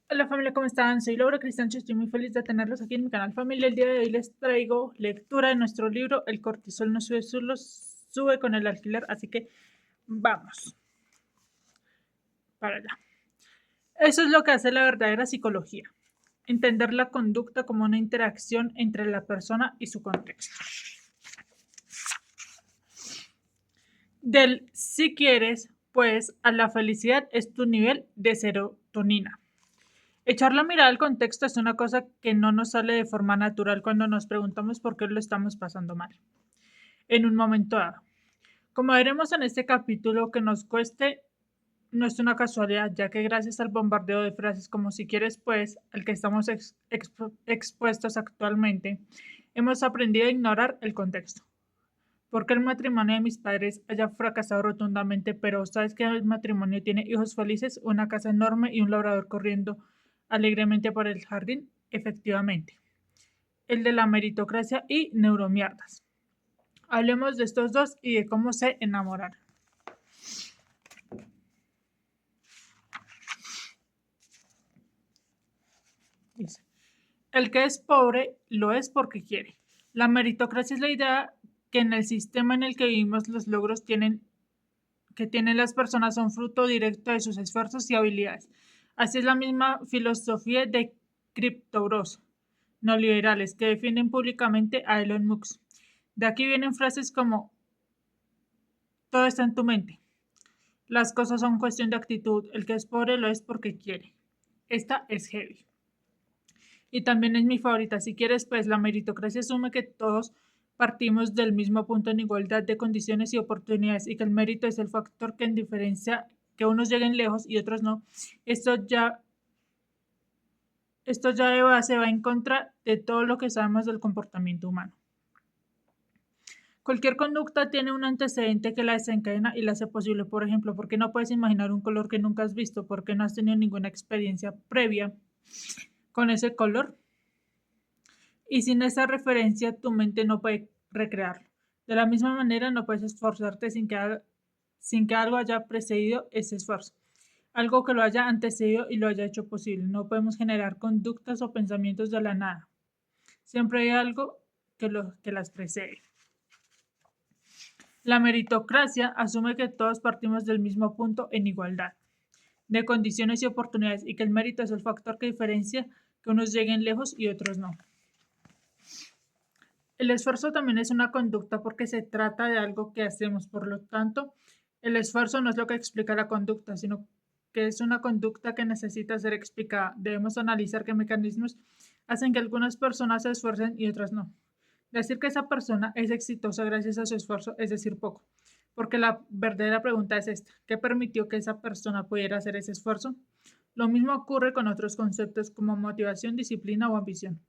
Hola familia, ¿cómo están? Soy Laura Cristancho, estoy muy feliz de tenerlos aquí en mi canal familia. El día de hoy les traigo lectura de nuestro libro El cortisol no sube, solo sube con el alquiler, así que vamos para allá. Eso es lo que hace la verdadera psicología, entender la conducta como una interacción entre la persona y su contexto. Del si quieres, pues a la felicidad es tu nivel de serotonina. Echar la mirada al contexto es una cosa que no nos sale de forma natural cuando nos preguntamos por qué lo estamos pasando mal en un momento dado. Como veremos en este capítulo, que nos cueste no es una casualidad, ya que gracias al bombardeo de frases como si quieres pues, al que estamos expuestos actualmente, hemos aprendido a ignorar el contexto. Porque el matrimonio de mis padres haya fracasado rotundamente, pero sabes que el matrimonio tiene hijos felices, una casa enorme y un labrador corriendo alegremente por el jardín, efectivamente. El de la meritocracia y neuromierdas. Hablemos de estos dos y de cómo se enamorar. Dice, el que es pobre lo es porque quiere. La meritocracia es la idea que en el sistema en el que vivimos los logros que tienen las personas son fruto directo de sus esfuerzos y habilidades. Así es la misma filosofía de criptobros no liberales que defienden públicamente a Elon Musk. De aquí vienen frases como todo está en tu mente. Las cosas son cuestión de actitud. El que es pobre lo es porque quiere. Esta es heavy. Y también es mi favorita. Si quieres, pues la meritocracia asume que todos partimos del mismo punto en igualdad de condiciones y oportunidades y que el mérito es el factor que en diferencia que unos lleguen lejos y otros no. Esto ya, esto ya de base va en contra de todo lo que sabemos del comportamiento humano. Cualquier conducta tiene un antecedente que la desencadena y la hace posible. Por ejemplo, ¿por qué no puedes imaginar un color que nunca has visto? ¿Por qué no has tenido ninguna experiencia previa con ese color? Y sin esa referencia tu mente no puede recrearlo. De la misma manera no puedes esforzarte sin que algo haya precedido ese esfuerzo, algo que lo haya antecedido y lo haya hecho posible. No podemos generar conductas o pensamientos de la nada. Siempre hay algo que las precede. La meritocracia asume que todos partimos del mismo punto en igualdad de condiciones y oportunidades y que el mérito es el factor que diferencia que unos lleguen lejos y otros no. El esfuerzo también es una conducta porque se trata de algo que hacemos, por lo tanto, el esfuerzo no es lo que explica la conducta, sino que es una conducta que necesita ser explicada. Debemos analizar qué mecanismos hacen que algunas personas se esfuercen y otras no. Decir que esa persona es exitosa gracias a su esfuerzo es decir poco, porque la verdadera pregunta es esta: ¿qué permitió que esa persona pudiera hacer ese esfuerzo? Lo mismo ocurre con otros conceptos como motivación, disciplina o ambición.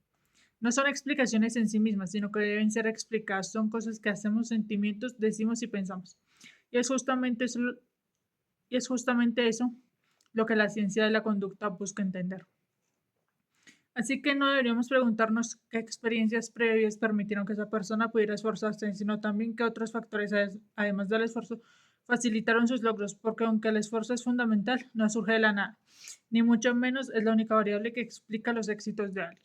No son explicaciones en sí mismas, sino que deben ser explicadas. Son cosas que hacemos, sentimientos, decimos y pensamos. Y es justamente eso, y es justamente eso lo que la ciencia de la conducta busca entender. Así que no deberíamos preguntarnos qué experiencias previas permitieron que esa persona pudiera esforzarse, sino también qué otros factores, además del esfuerzo, facilitaron sus logros, porque aunque el esfuerzo es fundamental, no surge de la nada, ni mucho menos es la única variable que explica los éxitos de alguien.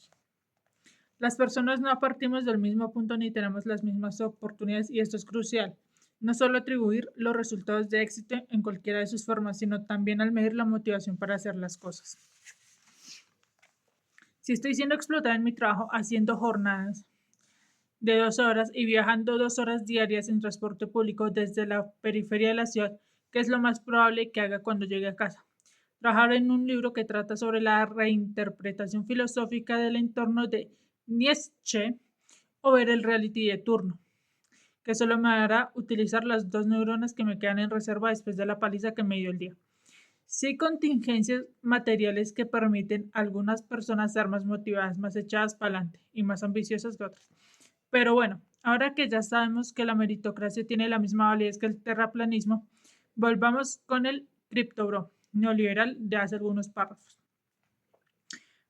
Las personas no partimos del mismo punto ni tenemos las mismas oportunidades y esto es crucial. No solo atribuir los resultados de éxito en cualquiera de sus formas, sino también al medir la motivación para hacer las cosas. Si estoy siendo explotada en mi trabajo haciendo jornadas de 2 horas y viajando 2 horas diarias en transporte público desde la periferia de la ciudad, ¿qué es lo más probable que haga cuando llegue a casa? Trabajar en un libro que trata sobre la reinterpretación filosófica del entorno de Nietzsche o ver el reality de turno, que solo me hará utilizar las 2 neuronas que me quedan en reserva después de la paliza que me dio el día. Sí hay contingencias materiales que permiten a algunas personas ser más motivadas, más echadas para adelante y más ambiciosas que otras. Pero bueno, ahora que ya sabemos que la meritocracia tiene la misma validez que el terraplanismo, volvamos con el criptobro neoliberal de hace algunos párrafos.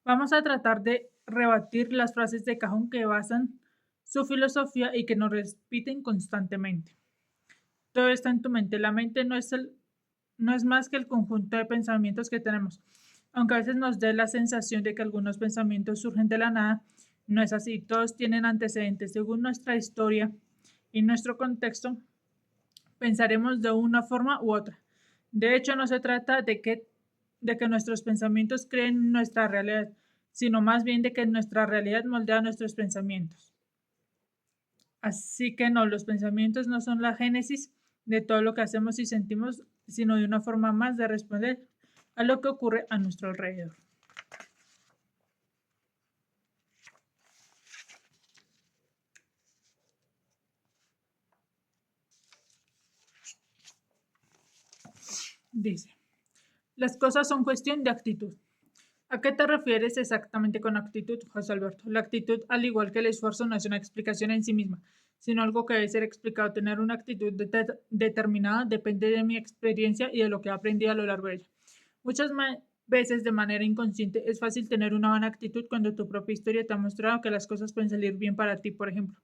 Vamos a tratar de rebatir las frases de cajón que basan su filosofía y que nos repiten constantemente. Todo está en tu mente. La mente no es más que el conjunto de pensamientos que tenemos. Aunque a veces nos dé la sensación de que algunos pensamientos surgen de la nada, no es así. Todos tienen antecedentes. Según nuestra historia y nuestro contexto, pensaremos de una forma u otra. De hecho, no se trata de que nuestros pensamientos creen nuestra realidad, sino más bien de que nuestra realidad moldea nuestros pensamientos. Así que no, los pensamientos no son la génesis de todo lo que hacemos y sentimos, sino de una forma más de responder a lo que ocurre a nuestro alrededor. Dice, las cosas son cuestión de actitud. ¿A qué te refieres exactamente con actitud, José Alberto? La actitud, al igual que el esfuerzo, no es una explicación en sí misma, sino algo que debe ser explicado. Tener una actitud determinada depende de mi experiencia y de lo que he aprendido a lo largo de ella. Muchas veces, de manera inconsciente, es fácil tener una buena actitud cuando tu propia historia te ha mostrado que las cosas pueden salir bien para ti. Por ejemplo,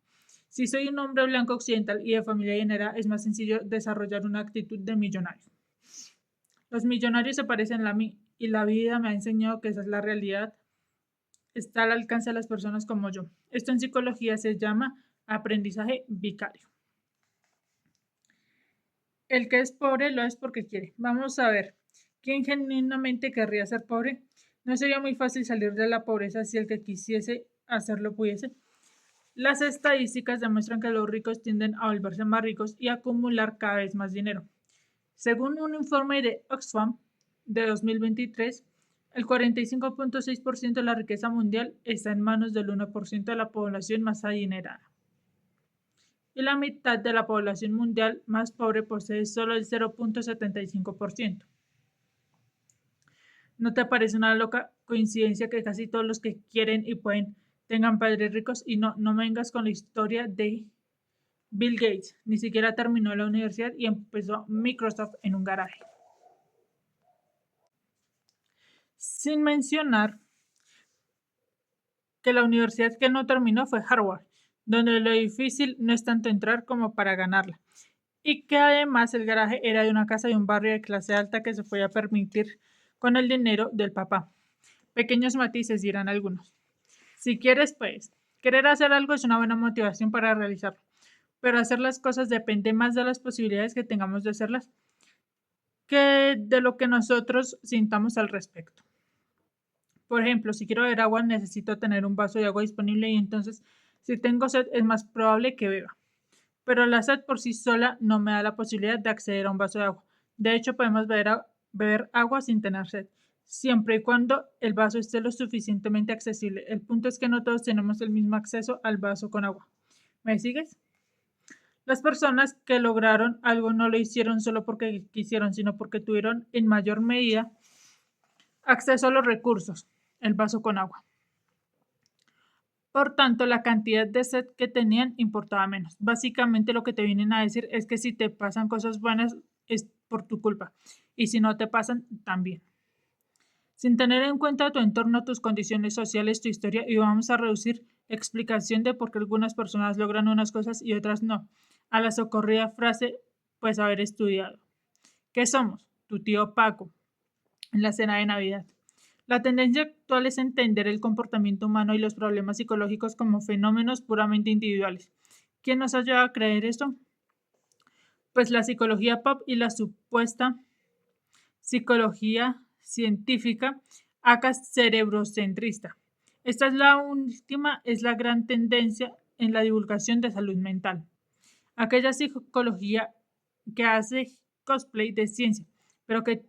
si soy un hombre blanco occidental y de familia llanera, es más sencillo desarrollar una actitud de millonario. Los millonarios se parecen a mí y la vida me ha enseñado que esa es la realidad. Está al alcance de las personas como yo. Esto en psicología se llama aprendizaje vicario. El que es pobre lo es porque quiere. Vamos a ver, ¿quién genuinamente querría ser pobre? No sería muy fácil salir de la pobreza si el que quisiese hacerlo pudiese. Las estadísticas demuestran que los ricos tienden a volverse más ricos y a acumular cada vez más dinero. Según un informe de Oxfam de 2023, el 45.6% de la riqueza mundial está en manos del 1% de la población más adinerada. Y la mitad de la población mundial más pobre posee solo el 0.75%. ¿No te parece una loca coincidencia que casi todos los que quieren y pueden tengan padres ricos? Y no me vengas con la historia de Bill Gates. Ni siquiera terminó la universidad y empezó Microsoft en un garaje. Sin mencionar que la universidad que no terminó fue Harvard, donde lo difícil no es tanto entrar como para ganarla. Y que además el garaje era de una casa de un barrio de clase alta que se podía permitir con el dinero del papá. Pequeños matices dirán algunos. Si quieres, pues, querer hacer algo es una buena motivación para realizarlo, pero hacer las cosas depende más de las posibilidades que tengamos de hacerlas que de lo que nosotros sintamos al respecto. Por ejemplo, si quiero beber agua, necesito tener un vaso de agua disponible y entonces, si tengo sed, es más probable que beba. Pero la sed por sí sola no me da la posibilidad de acceder a un vaso de agua. De hecho, podemos beber agua sin tener sed, siempre y cuando el vaso esté lo suficientemente accesible. El punto es que no todos tenemos el mismo acceso al vaso con agua. ¿Me sigues? Las personas que lograron algo no lo hicieron solo porque quisieron, sino porque tuvieron en mayor medida acceso a los recursos, el vaso con agua. Por tanto, la cantidad de sed que tenían importaba menos. Básicamente lo que te vienen a decir es que si te pasan cosas buenas es por tu culpa y si no te pasan, también. Sin tener en cuenta tu entorno, tus condiciones sociales, tu historia, y vamos a reducir explicación de por qué algunas personas logran unas cosas y otras no, a la socorrida frase, pues haber estudiado. ¿Qué somos? Tu tío Paco, en la cena de Navidad. La tendencia actual es entender el comportamiento humano y los problemas psicológicos como fenómenos puramente individuales. ¿Quién nos ha llevado a creer esto? Pues la psicología pop y la supuesta psicología científica, acá cerebrocentrista. Esta es la última, es la gran tendencia en la divulgación de salud mental. Aquella psicología que hace cosplay de ciencia, pero que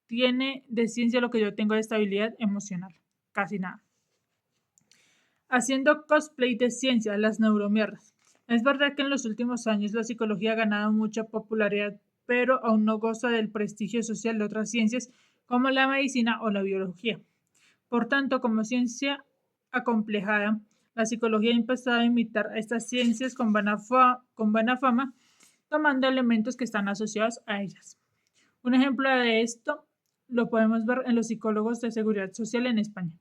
tiene de ciencia lo que yo tengo de estabilidad emocional, casi nada. Haciendo cosplay de ciencia, las neuromierdas. Es verdad que en los últimos años la psicología ha ganado mucha popularidad, pero aún no goza del prestigio social de otras ciencias como la medicina o la biología. Por tanto, como ciencia acomplejada, la psicología ha empezado a imitar a estas ciencias con buena fama, tomando elementos que están asociados a ellas. Un ejemplo de esto lo podemos ver en los psicólogos de seguridad social en España.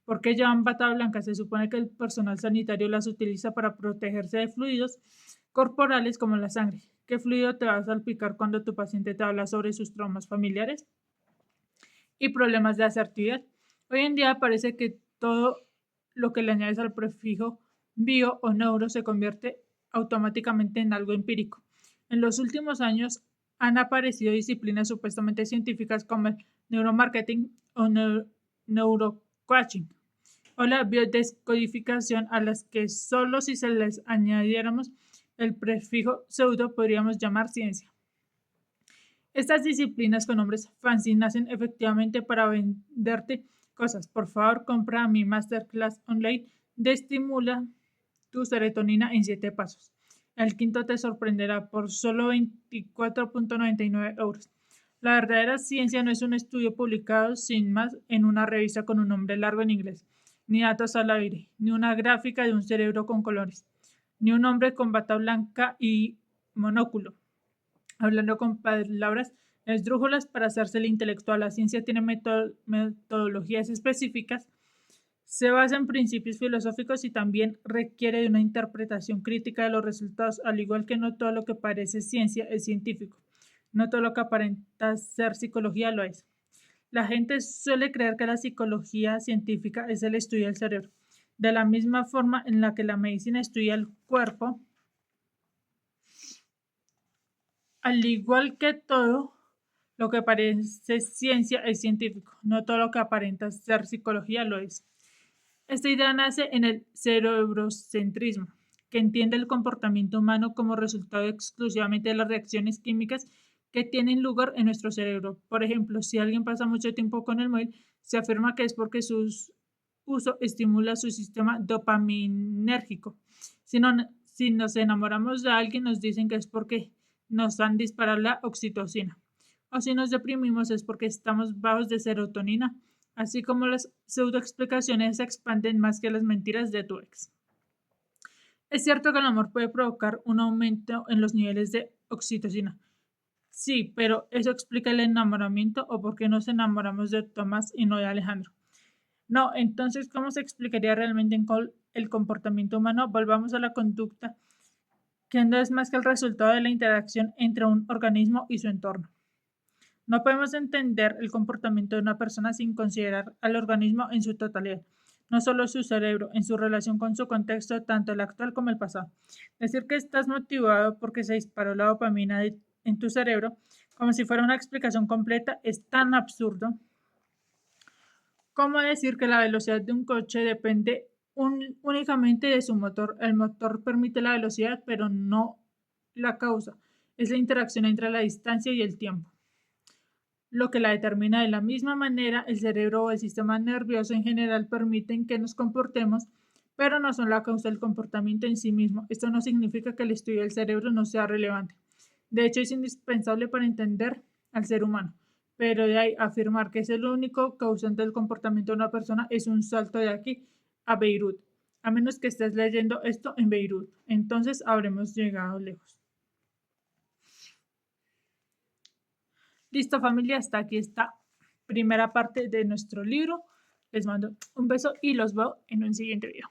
¿Por qué llevan bata blanca? Se supone que el personal sanitario las utiliza para protegerse de fluidos corporales como la sangre. ¿Qué fluido te va a salpicar cuando tu paciente te habla sobre sus traumas familiares? y problemas de asertividad. Hoy en día parece que todo lo que le añades al prefijo bio o neuro se convierte automáticamente en algo empírico. En los últimos años han aparecido disciplinas supuestamente científicas como el neuromarketing o neurocoaching o la biodescodificación, a las que solo si se les añadiéramos el prefijo pseudo podríamos llamar ciencia. Estas disciplinas con nombres fancy nacen efectivamente para venderte cosas. Por favor, compra mi masterclass online de Estimula tu serotonina en 7 pasos. El quinto te sorprenderá por solo 24,99 €. La verdadera ciencia no es un estudio publicado sin más en una revista con un nombre largo en inglés, ni datos al aire, ni una gráfica de un cerebro con colores, ni un hombre con bata blanca y monóculo hablando con palabras esdrújulas para hacerse el intelectual. La ciencia tiene metodologías específicas, se basa en principios filosóficos y también requiere de una interpretación crítica de los resultados, al igual que no todo lo que parece ciencia es científico. No todo lo que aparenta ser psicología lo es. La gente suele creer que la psicología científica es el estudio del cerebro. De la misma forma en la que la medicina estudia el cuerpo, al igual que todo lo que parece ciencia es científico, no todo lo que aparenta ser psicología lo es. Esta idea nace en el cerebrocentrismo, que entiende el comportamiento humano como resultado exclusivamente de las reacciones químicas que tienen lugar en nuestro cerebro. Por ejemplo, si alguien pasa mucho tiempo con el móvil, se afirma que es porque su uso estimula su sistema dopaminérgico. Si nos enamoramos de alguien, nos dicen que es porque nos han disparado la oxitocina. O si nos deprimimos es porque estamos bajos de serotonina, así como las pseudoexplicaciones se expanden más que las mentiras de tu ex. Es cierto que el amor puede provocar un aumento en los niveles de oxitocina. Sí, pero ¿eso explica el enamoramiento o por qué nos enamoramos de Tomás y no de Alejandro? No, entonces, ¿cómo se explicaría realmente el comportamiento humano? Volvamos a la conducta, que no es más que el resultado de la interacción entre un organismo y su entorno. No podemos entender el comportamiento de una persona sin considerar al organismo en su totalidad, no solo su cerebro, en su relación con su contexto, tanto el actual como el pasado. Decir que estás motivado porque se disparó la dopamina en tu cerebro, como si fuera una explicación completa, es tan absurdo como decir que la velocidad de un coche depende únicamente de su motor. El motor permite la velocidad, pero no la causa. Es la interacción entre la distancia y el tiempo lo que la determina. De la misma manera, el cerebro o el sistema nervioso en general permiten que nos comportemos, pero no son la causa del comportamiento en sí mismo. Esto no significa que el estudio del cerebro no sea relevante. De hecho, es indispensable para entender al ser humano. Pero de ahí afirmar que es el único causante del comportamiento de una persona es un salto de aquí a Beirut. A menos que estés leyendo esto en Beirut. Entonces habremos llegado lejos. Listo, familia, hasta aquí esta primera parte de nuestro libro. Les mando un beso y los veo en un siguiente video.